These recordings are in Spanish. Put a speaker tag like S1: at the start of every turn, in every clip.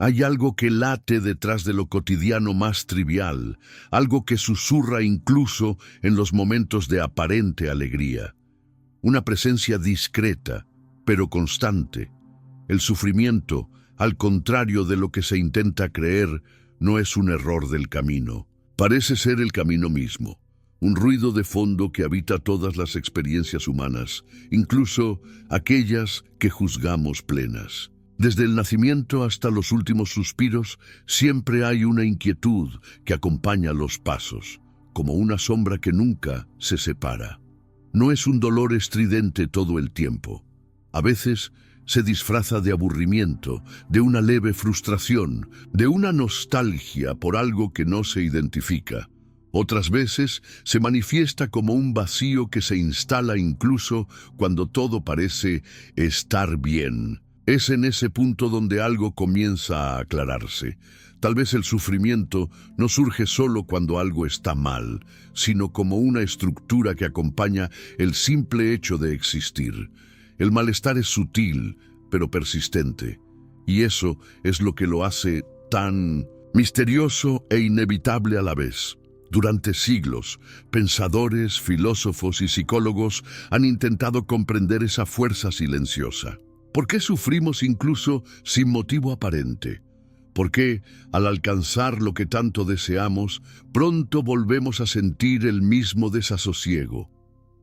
S1: Hay algo que late detrás de lo cotidiano más trivial, algo que susurra incluso en los momentos de aparente alegría. Una presencia discreta, pero constante. El sufrimiento, al contrario de lo que se intenta creer, no es un error del camino. Parece ser el camino mismo, un ruido de fondo que habita todas las experiencias humanas, incluso aquellas que juzgamos plenas. Desde el nacimiento hasta los últimos suspiros, siempre hay una inquietud que acompaña los pasos, como una sombra que nunca se separa. No es un dolor estridente todo el tiempo. A veces se disfraza de aburrimiento, de una leve frustración, de una nostalgia por algo que no se identifica. Otras veces se manifiesta como un vacío que se instala incluso cuando todo parece estar bien. Es en ese punto donde algo comienza a aclararse. Tal vez el sufrimiento no surge solo cuando algo está mal, sino como una estructura que acompaña el simple hecho de existir. El malestar es sutil, pero persistente, y eso es lo que lo hace tan misterioso e inevitable a la vez. Durante siglos, pensadores, filósofos y psicólogos han intentado comprender esa fuerza silenciosa. ¿Por qué sufrimos incluso sin motivo aparente? ¿Por qué, al alcanzar lo que tanto deseamos, pronto volvemos a sentir el mismo desasosiego?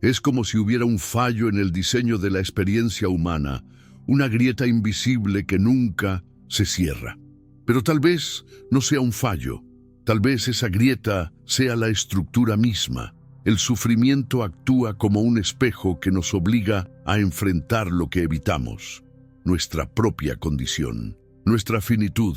S1: Es como si hubiera un fallo en el diseño de la experiencia humana, una grieta invisible que nunca se cierra. Pero tal vez no sea un fallo, tal vez esa grieta sea la estructura misma. El sufrimiento actúa como un espejo que nos obliga a enfrentar lo que evitamos, nuestra propia condición, nuestra finitud,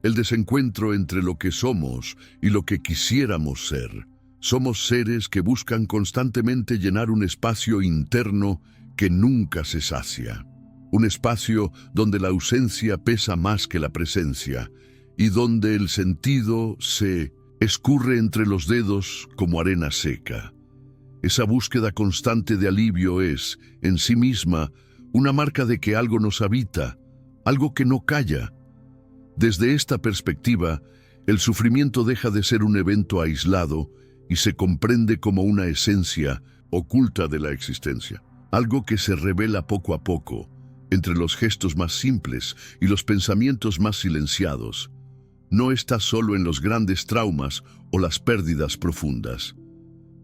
S1: el desencuentro entre lo que somos y lo que quisiéramos ser. Somos seres que buscan constantemente llenar un espacio interno que nunca se sacia. Un espacio donde la ausencia pesa más que la presencia y donde el sentido se escurre entre los dedos como arena seca. Esa búsqueda constante de alivio es, en sí misma, una marca de que algo nos habita, algo que no calla. Desde esta perspectiva, el sufrimiento deja de ser un evento aislado y se comprende como una esencia oculta de la existencia. Algo que se revela poco a poco, entre los gestos más simples y los pensamientos más silenciados. No está solo en los grandes traumas o las pérdidas profundas.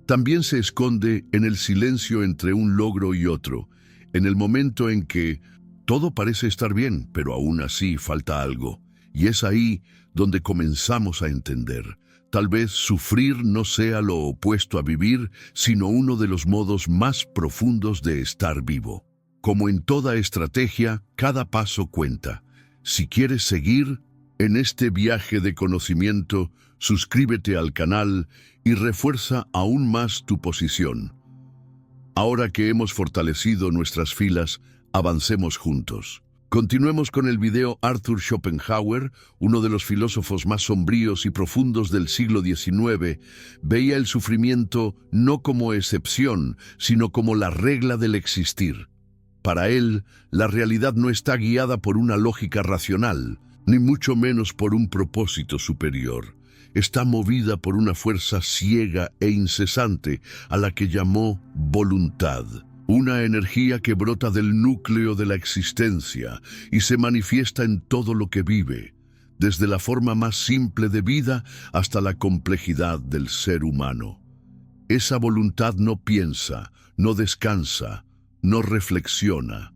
S1: También se esconde en el silencio entre un logro y otro, en el momento en que todo parece estar bien, pero aún así falta algo. Y es ahí donde comenzamos a entender. Tal vez sufrir no sea lo opuesto a vivir, sino uno de los modos más profundos de estar vivo. Como en toda estrategia, cada paso cuenta. Si quieres seguir en este viaje de conocimiento, suscríbete al canal y refuerza aún más tu posición. Ahora que hemos fortalecido nuestras filas, avancemos juntos. Continuemos con el video. Arthur Schopenhauer, uno de los filósofos más sombríos y profundos del siglo XIX, veía el sufrimiento no como excepción, sino como la regla del existir. Para él, la realidad no está guiada por una lógica racional, ni mucho menos por un propósito superior. Está movida por una fuerza ciega e incesante a la que llamó voluntad. Una energía que brota del núcleo de la existencia y se manifiesta en todo lo que vive, desde la forma más simple de vida hasta la complejidad del ser humano. Esa voluntad no piensa, no descansa, no reflexiona,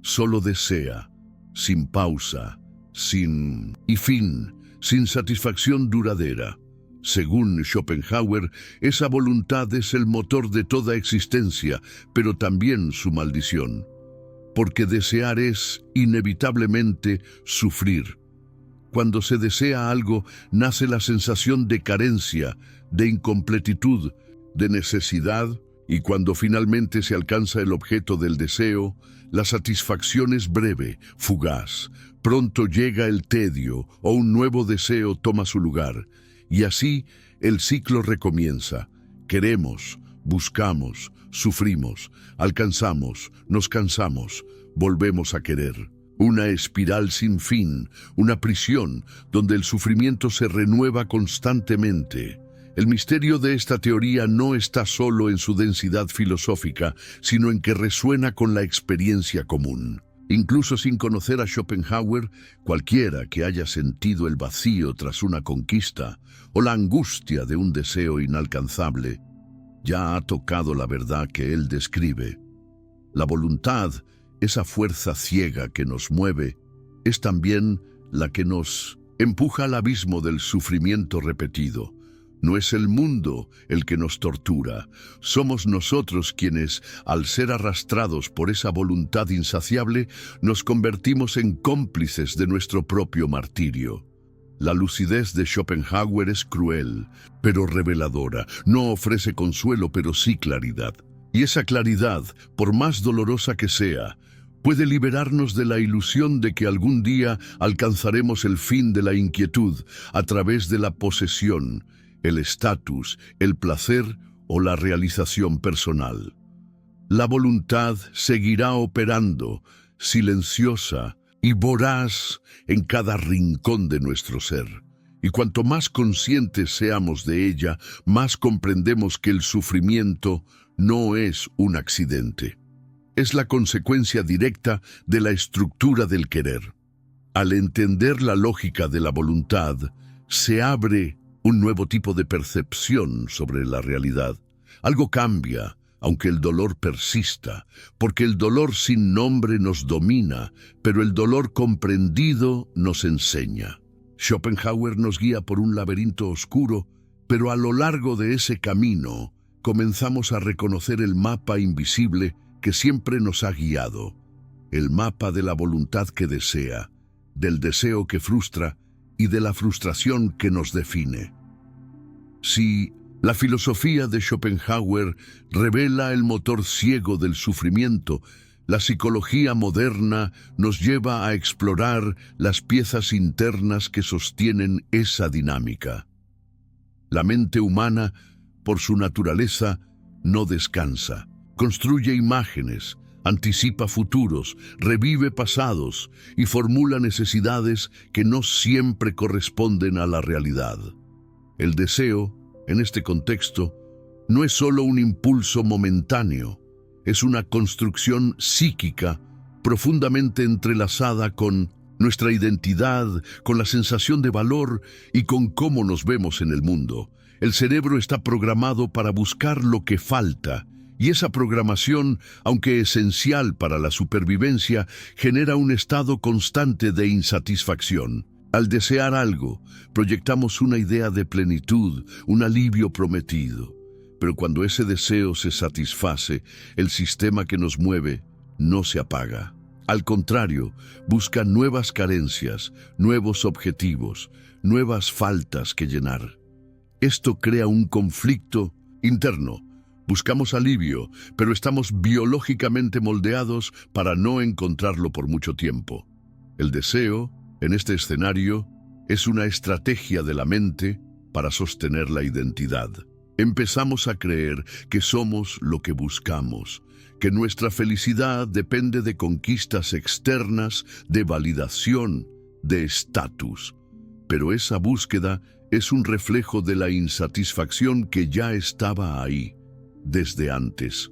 S1: solo desea, sin pausa, sin fin, sin satisfacción duradera. Según Schopenhauer, esa voluntad es el motor de toda existencia, pero también su maldición. Porque desear es, inevitablemente, sufrir. Cuando se desea algo, nace la sensación de carencia, de incompletitud, de necesidad, y cuando finalmente se alcanza el objeto del deseo, la satisfacción es breve, fugaz. Pronto llega el tedio o un nuevo deseo toma su lugar. Y así el ciclo recomienza. Queremos, buscamos, sufrimos, alcanzamos, nos cansamos, volvemos a querer. Una espiral sin fin, una prisión donde el sufrimiento se renueva constantemente. El misterio de esta teoría no está solo en su densidad filosófica, sino en que resuena con la experiencia común. Incluso sin conocer a Schopenhauer, cualquiera que haya sentido el vacío tras una conquista o la angustia de un deseo inalcanzable, ya ha tocado la verdad que él describe. La voluntad, esa fuerza ciega que nos mueve, es también la que nos empuja al abismo del sufrimiento repetido. No es el mundo el que nos tortura, somos nosotros quienes, al ser arrastrados por esa voluntad insaciable, nos convertimos en cómplices de nuestro propio martirio. La lucidez de Schopenhauer es cruel, pero reveladora. No ofrece consuelo, pero sí claridad. Y esa claridad, por más dolorosa que sea, puede liberarnos de la ilusión de que algún día alcanzaremos el fin de la inquietud a través de la posesión, el estatus, el placer o la realización personal. La voluntad seguirá operando, silenciosa y voraz en cada rincón de nuestro ser. Y cuanto más conscientes seamos de ella, más comprendemos que el sufrimiento no es un accidente. Es la consecuencia directa de la estructura del querer. Al entender la lógica de la voluntad, se abre un nuevo tipo de percepción sobre la realidad. Algo cambia, aunque el dolor persista, porque el dolor sin nombre nos domina, pero el dolor comprendido nos enseña. Schopenhauer nos guía por un laberinto oscuro, pero a lo largo de ese camino comenzamos a reconocer el mapa invisible que siempre nos ha guiado, el mapa de la voluntad que desea, del deseo que frustra y de la frustración que nos define. Si la filosofía de Schopenhauer revela el motor ciego del sufrimiento, la psicología moderna nos lleva a explorar las piezas internas que sostienen esa dinámica. La mente humana, por su naturaleza, no descansa. Construye imágenes, anticipa futuros, revive pasados y formula necesidades que no siempre corresponden a la realidad. El deseo, en este contexto, no es solo un impulso momentáneo, es una construcción psíquica profundamente entrelazada con nuestra identidad, con la sensación de valor y con cómo nos vemos en el mundo. El cerebro está programado para buscar lo que falta, y esa programación, aunque esencial para la supervivencia, genera un estado constante de insatisfacción. Al desear algo, proyectamos una idea de plenitud, un alivio prometido. Pero cuando ese deseo se satisface, el sistema que nos mueve no se apaga. Al contrario, busca nuevas carencias, nuevos objetivos, nuevas faltas que llenar. Esto crea un conflicto interno. Buscamos alivio, pero estamos biológicamente moldeados para no encontrarlo por mucho tiempo. El deseo, en este escenario, es una estrategia de la mente para sostener la identidad. Empezamos a creer que somos lo que buscamos, que nuestra felicidad depende de conquistas externas, de validación, de estatus. Pero esa búsqueda es un reflejo de la insatisfacción que ya estaba ahí, desde antes.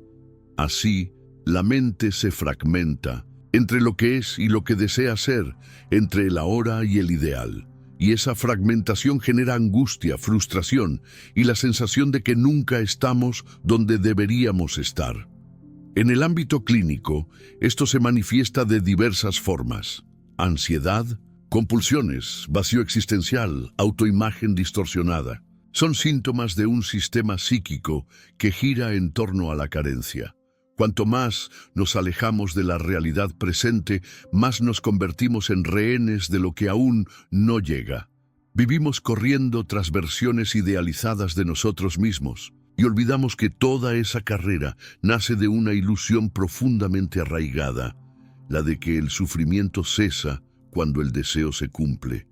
S1: Así, la mente se fragmenta entre lo que es y lo que desea ser, entre el ahora y el ideal. Y esa fragmentación genera angustia, frustración y la sensación de que nunca estamos donde deberíamos estar. En el ámbito clínico, esto se manifiesta de diversas formas: ansiedad, compulsiones, vacío existencial, autoimagen distorsionada. Son síntomas de un sistema psíquico que gira en torno a la carencia. Cuanto más nos alejamos de la realidad presente, más nos convertimos en rehenes de lo que aún no llega. Vivimos corriendo tras versiones idealizadas de nosotros mismos y olvidamos que toda esa carrera nace de una ilusión profundamente arraigada, la de que el sufrimiento cesa cuando el deseo se cumple.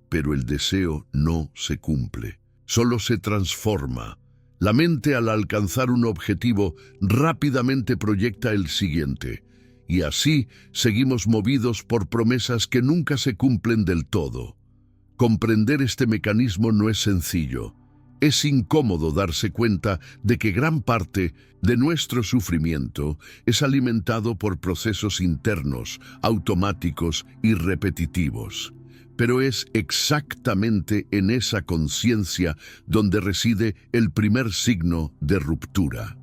S1: Pero el deseo no se cumple, solo se transforma. La mente, al alcanzar un objetivo, rápidamente proyecta el siguiente, y así seguimos movidos por promesas que nunca se cumplen del todo. Comprender este mecanismo no es sencillo. Es incómodo darse cuenta de que gran parte de nuestro sufrimiento es alimentado por procesos internos, automáticos y repetitivos. Pero es exactamente en esa conciencia donde reside el primer signo de ruptura.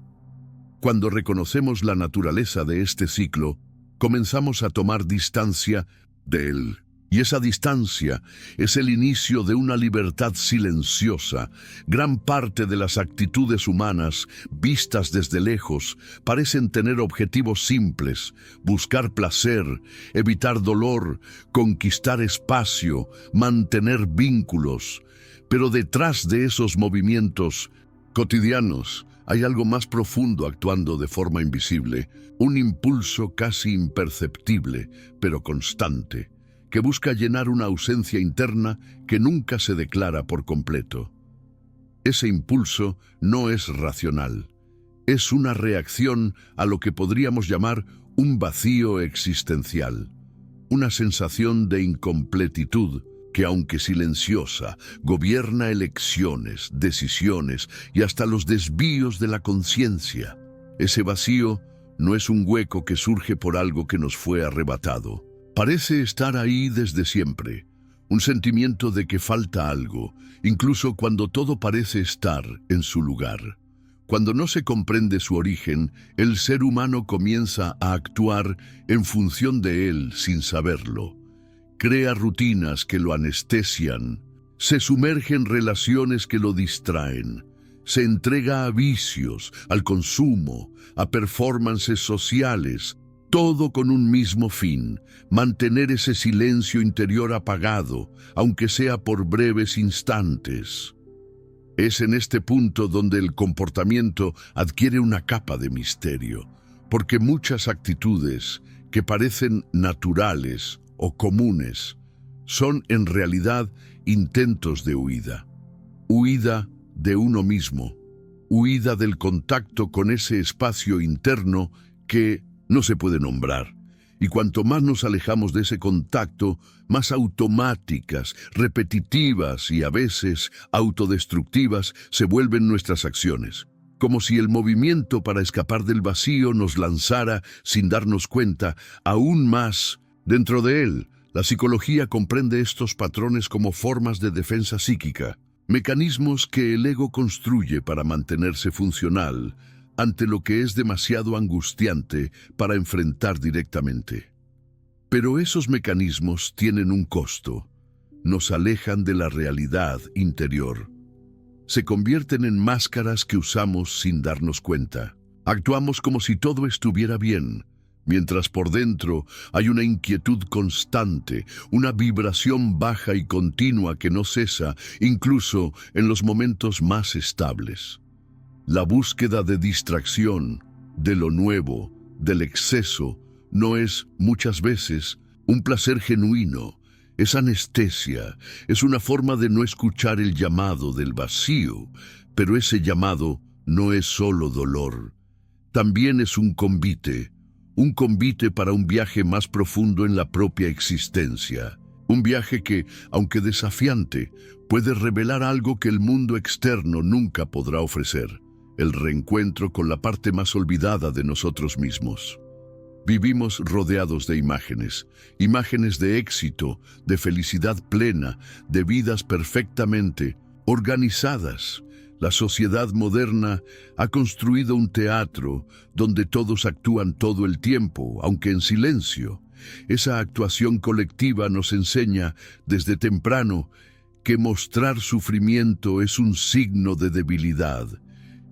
S1: Cuando reconocemos la naturaleza de este ciclo, comenzamos a tomar distancia de él. Y esa distancia es el inicio de una libertad silenciosa. Gran parte de las actitudes humanas, vistas desde lejos, parecen tener objetivos simples: buscar placer, evitar dolor, conquistar espacio, mantener vínculos. Pero detrás de esos movimientos cotidianos hay algo más profundo actuando de forma invisible, un impulso casi imperceptible, pero constante, que busca llenar una ausencia interna que nunca se declara por completo. Ese impulso no es racional. Es una reacción a lo que podríamos llamar un vacío existencial, una sensación de incompletitud que, aunque silenciosa, gobierna elecciones, decisiones y hasta los desvíos de la conciencia. Ese vacío no es un hueco que surge por algo que nos fue arrebatado. Parece estar ahí desde siempre, un sentimiento de que falta algo, incluso cuando todo parece estar en su lugar. Cuando no se comprende su origen, el ser humano comienza a actuar en función de él sin saberlo. Crea rutinas que lo anestesian, se sumerge en relaciones que lo distraen, se entrega a vicios, al consumo, a performances sociales, todo con un mismo fin: mantener ese silencio interior apagado, aunque sea por breves instantes. Es en este punto donde el comportamiento adquiere una capa de misterio, porque muchas actitudes que parecen naturales o comunes son en realidad intentos de huida. Huida de uno mismo, huida del contacto con ese espacio interno que no se puede nombrar. Y cuanto más nos alejamos de ese contacto, más automáticas, repetitivas y a veces autodestructivas se vuelven nuestras acciones. Como si el movimiento para escapar del vacío nos lanzara, sin darnos cuenta, aún más dentro de él. La psicología comprende estos patrones como formas de defensa psíquica, mecanismos que el ego construye para mantenerse funcional ante lo que es demasiado angustiante para enfrentar directamente. Pero esos mecanismos tienen un costo. Nos alejan de la realidad interior. Se convierten en máscaras que usamos sin darnos cuenta. Actuamos como si todo estuviera bien, mientras por dentro hay una inquietud constante, una vibración baja y continua que no cesa, incluso en los momentos más estables. La búsqueda de distracción, de lo nuevo, del exceso, no es, muchas veces, un placer genuino. Es anestesia, es una forma de no escuchar el llamado del vacío, pero ese llamado no es solo dolor. También es un convite para un viaje más profundo en la propia existencia. Un viaje que, aunque desafiante, puede revelar algo que el mundo externo nunca podrá ofrecer: el reencuentro con la parte más olvidada de nosotros mismos. Vivimos rodeados de imágenes de éxito, de felicidad plena, de vidas perfectamente organizadas. La sociedad moderna ha construido un teatro donde todos actúan todo el tiempo, aunque en silencio. Esa actuación colectiva nos enseña desde temprano que mostrar sufrimiento es un signo de debilidad,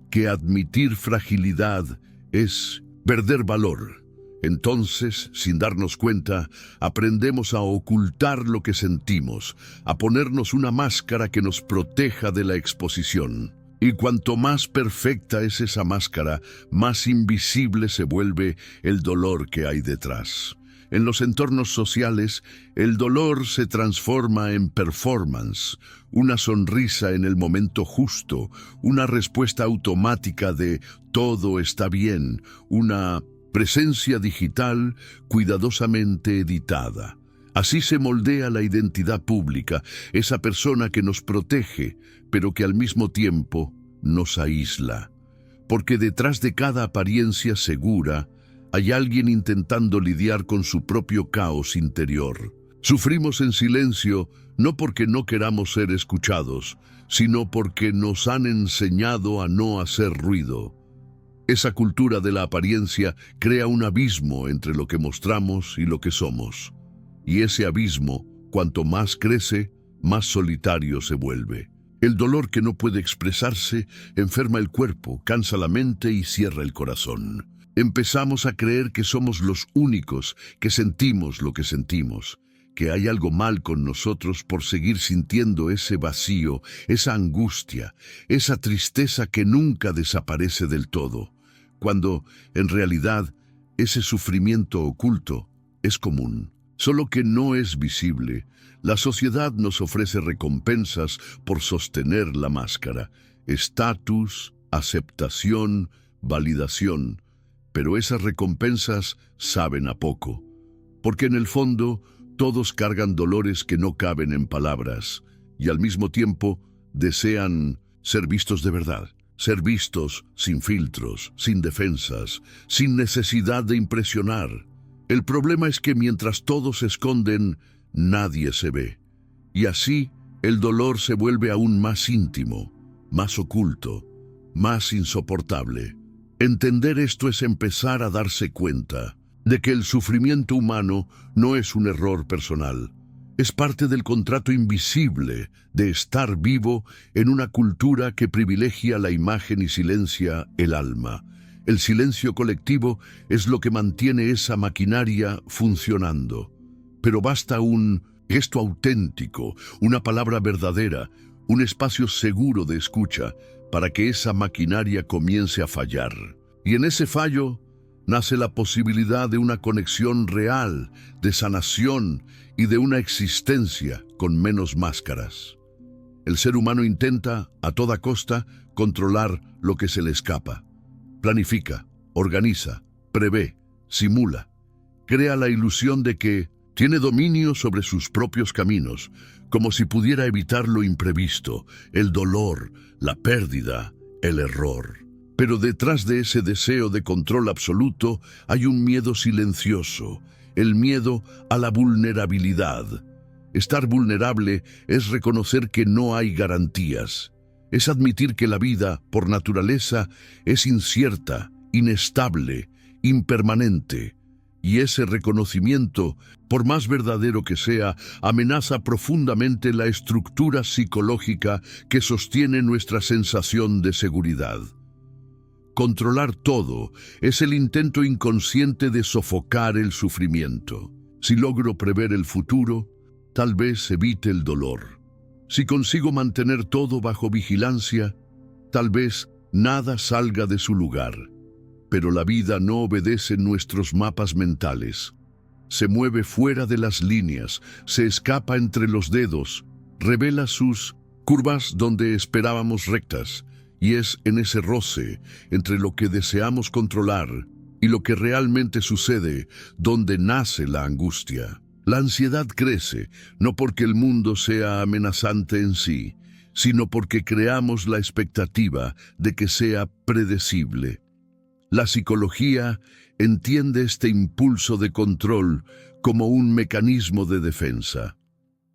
S1: que admitir fragilidad es perder valor. Entonces, sin darnos cuenta, aprendemos a ocultar lo que sentimos, a ponernos una máscara que nos proteja de la exposición. Y cuanto más perfecta es esa máscara, más invisible se vuelve el dolor que hay detrás. En los entornos sociales, el dolor se transforma en performance, una sonrisa en el momento justo, una respuesta automática de todo está bien, una presencia digital cuidadosamente editada. Así se moldea la identidad pública, esa persona que nos protege, pero que al mismo tiempo nos aísla. Porque detrás de cada apariencia segura hay alguien intentando lidiar con su propio caos interior. Sufrimos en silencio no porque no queramos ser escuchados, sino porque nos han enseñado a no hacer ruido. Esa cultura de la apariencia crea un abismo entre lo que mostramos y lo que somos. Y ese abismo, cuanto más crece, más solitario se vuelve. El dolor que no puede expresarse enferma el cuerpo, cansa la mente y cierra el corazón. Empezamos a creer que somos los únicos que sentimos lo que sentimos, que hay algo mal con nosotros por seguir sintiendo ese vacío, esa angustia, esa tristeza que nunca desaparece del todo, cuando, en realidad, ese sufrimiento oculto es común, solo que no es visible. La sociedad nos ofrece recompensas por sostener la máscara, estatus, aceptación, validación, pero esas recompensas saben a poco, porque en el fondo todos cargan dolores que no caben en palabras y al mismo tiempo desean ser vistos de verdad, ser vistos sin filtros, sin defensas, sin necesidad de impresionar. El problema es que mientras todos se esconden, nadie se ve. Y así, el dolor se vuelve aún más íntimo, más oculto, más insoportable. Entender esto es empezar a darse cuenta de que el sufrimiento humano no es un error personal. Es parte del contrato invisible de estar vivo en una cultura que privilegia la imagen y silencia el alma. El silencio colectivo es lo que mantiene esa maquinaria funcionando. Pero basta un gesto auténtico, una palabra verdadera, un espacio seguro de escucha para que esa maquinaria comience a fallar. Y en ese fallo nace la posibilidad de una conexión real, de sanación y de una existencia con menos máscaras. El ser humano intenta, a toda costa, controlar lo que se le escapa. Planifica, organiza, prevé, simula. Crea la ilusión de que tiene dominio sobre sus propios caminos, como si pudiera evitar lo imprevisto, el dolor, la pérdida, el error. Pero detrás de ese deseo de control absoluto hay un miedo silencioso, el miedo a la vulnerabilidad. Estar vulnerable es reconocer que no hay garantías. Es admitir que la vida, por naturaleza, es incierta, inestable, impermanente. Y ese reconocimiento, por más verdadero que sea, amenaza profundamente la estructura psicológica que sostiene nuestra sensación de seguridad. Controlar todo es el intento inconsciente de sofocar el sufrimiento. Si logro prever el futuro, tal vez evite el dolor. Si consigo mantener todo bajo vigilancia, tal vez nada salga de su lugar. Pero la vida no obedece nuestros mapas mentales. Se mueve fuera de las líneas, se escapa entre los dedos, revela sus curvas donde esperábamos rectas, y es en ese roce entre lo que deseamos controlar y lo que realmente sucede donde nace la angustia. La ansiedad crece, no porque el mundo sea amenazante en sí, sino porque creamos la expectativa de que sea predecible. La psicología entiende este impulso de control como un mecanismo de defensa,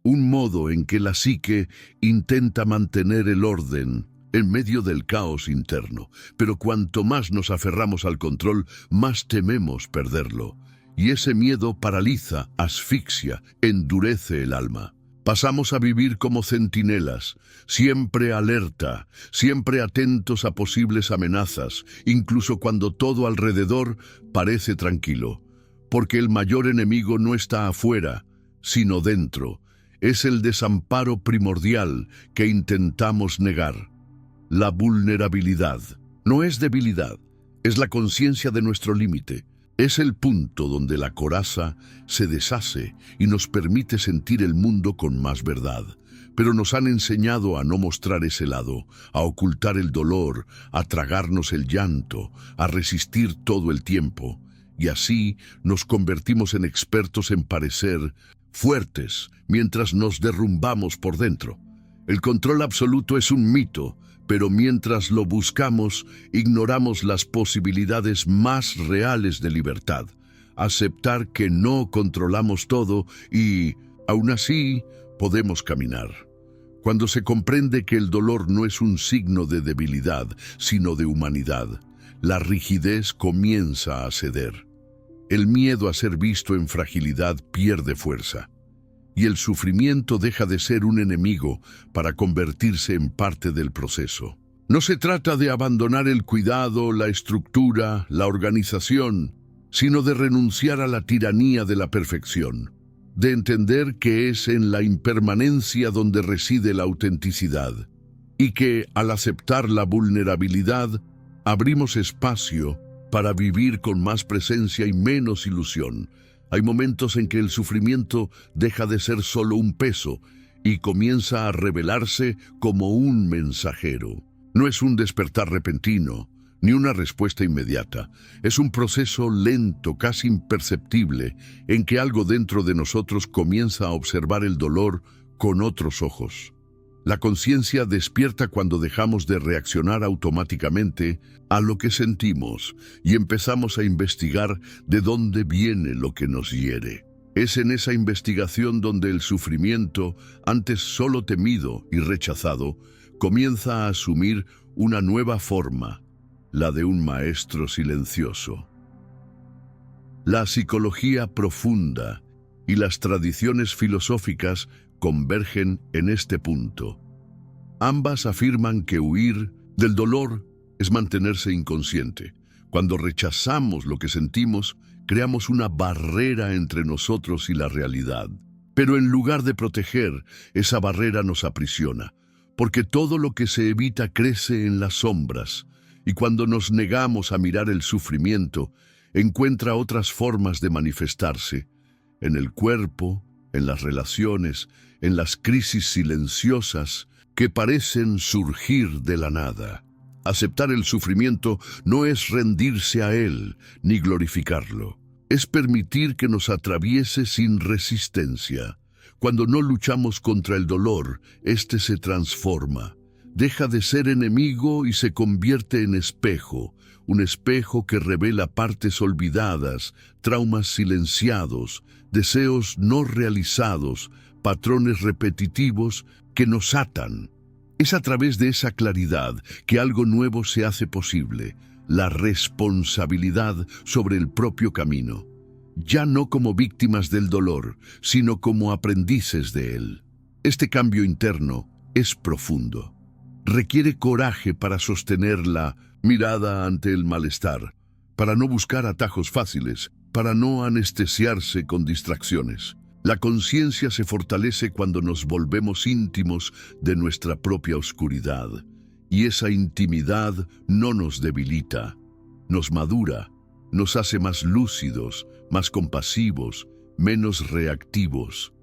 S1: un modo en que la psique intenta mantener el orden en medio del caos interno, pero cuanto más nos aferramos al control, más tememos perderlo. Y ese miedo paraliza, asfixia, endurece el alma. Pasamos a vivir como centinelas, siempre alerta, siempre atentos a posibles amenazas, incluso cuando todo alrededor parece tranquilo. Porque el mayor enemigo no está afuera, sino dentro. Es el desamparo primordial que intentamos negar. La vulnerabilidad no es debilidad, es la conciencia de nuestro límite. Es el punto donde la coraza se deshace y nos permite sentir el mundo con más verdad. Pero nos han enseñado a no mostrar ese lado, a ocultar el dolor, a tragarnos el llanto, a resistir todo el tiempo. y así nos convertimos en expertos en parecer fuertes mientras nos derrumbamos por dentro. El control absoluto es un mito, pero mientras lo buscamos, ignoramos las posibilidades más reales de libertad. Aceptar que no controlamos todo y, aún así, podemos caminar. Cuando se comprende que el dolor no es un signo de debilidad, sino de humanidad, la rigidez comienza a ceder. El miedo a ser visto en fragilidad pierde fuerza, y el sufrimiento deja de ser un enemigo para convertirse en parte del proceso. No se trata de abandonar el cuidado, la estructura, la organización, sino de renunciar a la tiranía de la perfección, de entender que es en la impermanencia donde reside la autenticidad, y que, al aceptar la vulnerabilidad, abrimos espacio para vivir con más presencia y menos ilusión. Hay momentos en que el sufrimiento deja de ser solo un peso y comienza a revelarse como un mensajero. No es un despertar repentino, ni una respuesta inmediata. Es un proceso lento, casi imperceptible, en que algo dentro de nosotros comienza a observar el dolor con otros ojos. La conciencia despierta cuando dejamos de reaccionar automáticamente a lo que sentimos y empezamos a investigar de dónde viene lo que nos hiere. Es en esa investigación donde el sufrimiento, antes solo temido y rechazado, comienza a asumir una nueva forma, la de un maestro silencioso. La psicología profunda y las tradiciones filosóficas convergen en este punto. Ambas afirman que huir del dolor es mantenerse inconsciente. Cuando rechazamos lo que sentimos, creamos una barrera entre nosotros y la realidad. Pero en lugar de proteger, esa barrera nos aprisiona, porque todo lo que se evita crece en las sombras, y cuando nos negamos a mirar el sufrimiento, encuentra otras formas de manifestarse, en el cuerpo, en las relaciones, en las crisis silenciosas que parecen surgir de la nada. Aceptar el sufrimiento no es rendirse a él ni glorificarlo. Es permitir que nos atraviese sin resistencia. Cuando no luchamos contra el dolor, éste se transforma. Deja de ser enemigo y se convierte en espejo, un espejo que revela partes olvidadas, traumas silenciados, deseos no realizados, patrones repetitivos que nos atan. Es a través de esa claridad que algo nuevo se hace posible, la responsabilidad sobre el propio camino, ya no como víctimas del dolor, sino como aprendices de él. Este cambio interno es profundo. Requiere coraje para sostener la mirada ante el malestar, para no buscar atajos fáciles, para no anestesiarse con distracciones. La conciencia se fortalece cuando nos volvemos íntimos de nuestra propia oscuridad, y esa intimidad no nos debilita, nos madura, nos hace más lúcidos, más compasivos, menos reactivos.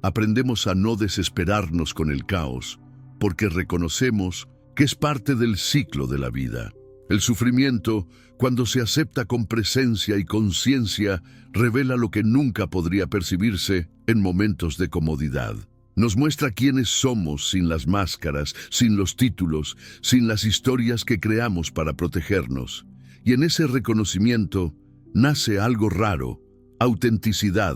S1: Aprendemos a no desesperarnos con el caos, porque reconocemos que es parte del ciclo de la vida. El sufrimiento, cuando se acepta con presencia y conciencia, revela lo que nunca podría percibirse en momentos de comodidad. Nos muestra quiénes somos sin las máscaras, sin los títulos, sin las historias que creamos para protegernos. Y en ese reconocimiento nace algo raro, autenticidad.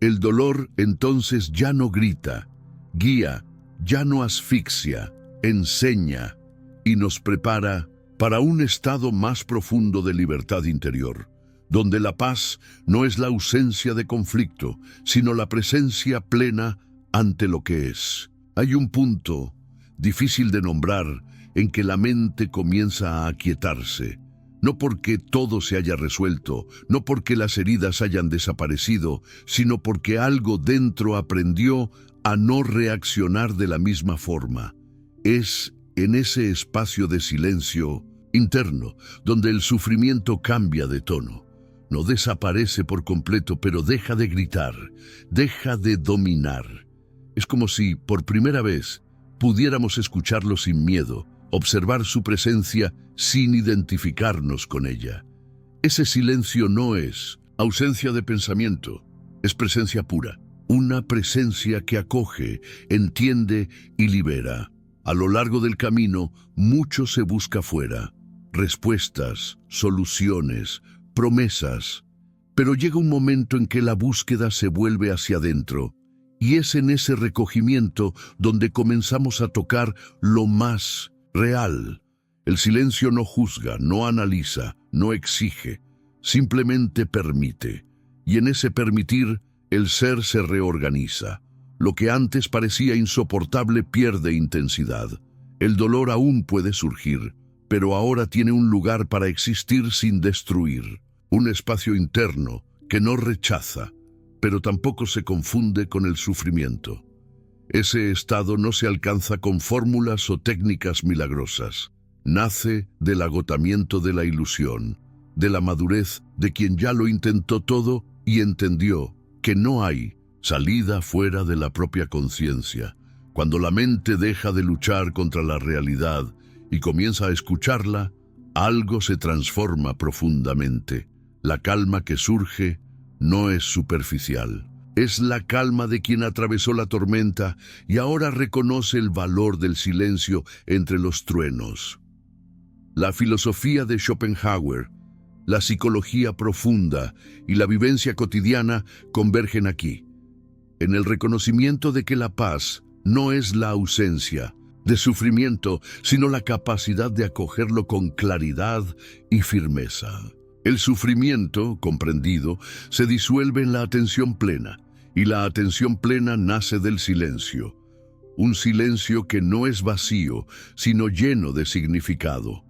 S1: El dolor entonces ya no grita, guía, ya no asfixia, enseña y nos prepara para un estado más profundo de libertad interior, donde la paz no es la ausencia de conflicto, sino la presencia plena ante lo que es. Hay un punto, difícil de nombrar, en que la mente comienza a aquietarse, no porque todo se haya resuelto, no porque las heridas hayan desaparecido, sino porque algo dentro aprendió a no reaccionar de la misma forma. Es en ese espacio de silencio interno donde el sufrimiento cambia de tono. No desaparece por completo, pero deja de gritar, deja de dominar. Es como si, por primera vez, pudiéramos escucharlo sin miedo, observar su presencia sin identificarnos con ella. Ese silencio no es ausencia de pensamiento, es presencia pura. Una presencia que acoge, entiende y libera. A lo largo del camino, mucho se busca fuera. Respuestas, soluciones, promesas. Pero llega un momento en que la búsqueda se vuelve hacia adentro. Y es en ese recogimiento donde comenzamos a tocar lo más real. El silencio no juzga, no analiza, no exige. Simplemente permite. Y en ese permitir, el ser se reorganiza. Lo que antes parecía insoportable pierde intensidad. El dolor aún puede surgir, pero ahora tiene un lugar para existir sin destruir. Un espacio interno que no rechaza, pero tampoco se confunde con el sufrimiento. Ese estado no se alcanza con fórmulas o técnicas milagrosas. Nace del agotamiento de la ilusión, de la madurez de quien ya lo intentó todo y entendió que no hay salida fuera de la propia conciencia. Cuando la mente deja de luchar contra la realidad y comienza a escucharla, algo se transforma profundamente. La calma que surge no es superficial. Es la calma de quien atravesó la tormenta y ahora reconoce el valor del silencio entre los truenos. La filosofía de Schopenhauer, la psicología profunda y la vivencia cotidiana convergen aquí, en el reconocimiento de que la paz no es la ausencia de sufrimiento, sino la capacidad de acogerlo con claridad y firmeza. El sufrimiento, comprendido, se disuelve en la atención plena, y la atención plena nace del silencio. Un silencio que no es vacío, sino lleno de significado.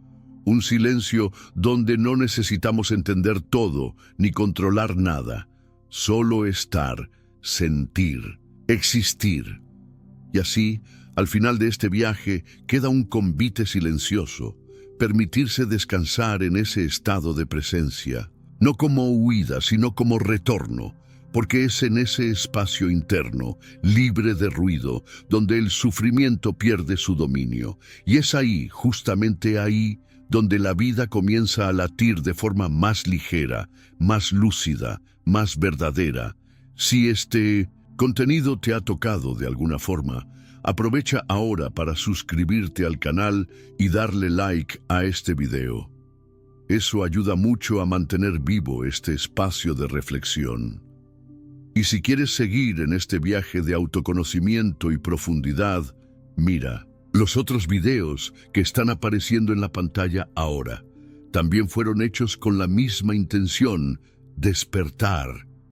S1: Un silencio donde no necesitamos entender todo ni controlar nada, solo estar, sentir, existir. Y así, al final de este viaje, queda un convite silencioso, permitirse descansar en ese estado de presencia, no como huida, sino como retorno, porque es en ese espacio interno, libre de ruido, donde el sufrimiento pierde su dominio. Y es ahí, justamente ahí, donde la vida comienza a latir de forma más ligera, más lúcida, más verdadera. Si este contenido te ha tocado de alguna forma, aprovecha ahora para suscribirte al canal y darle like a este video. Eso ayuda mucho a mantener vivo este espacio de reflexión. Y si quieres seguir en este viaje de autoconocimiento y profundidad, mira, los otros videos que están apareciendo en la pantalla ahora también fueron hechos con la misma intención: despertar,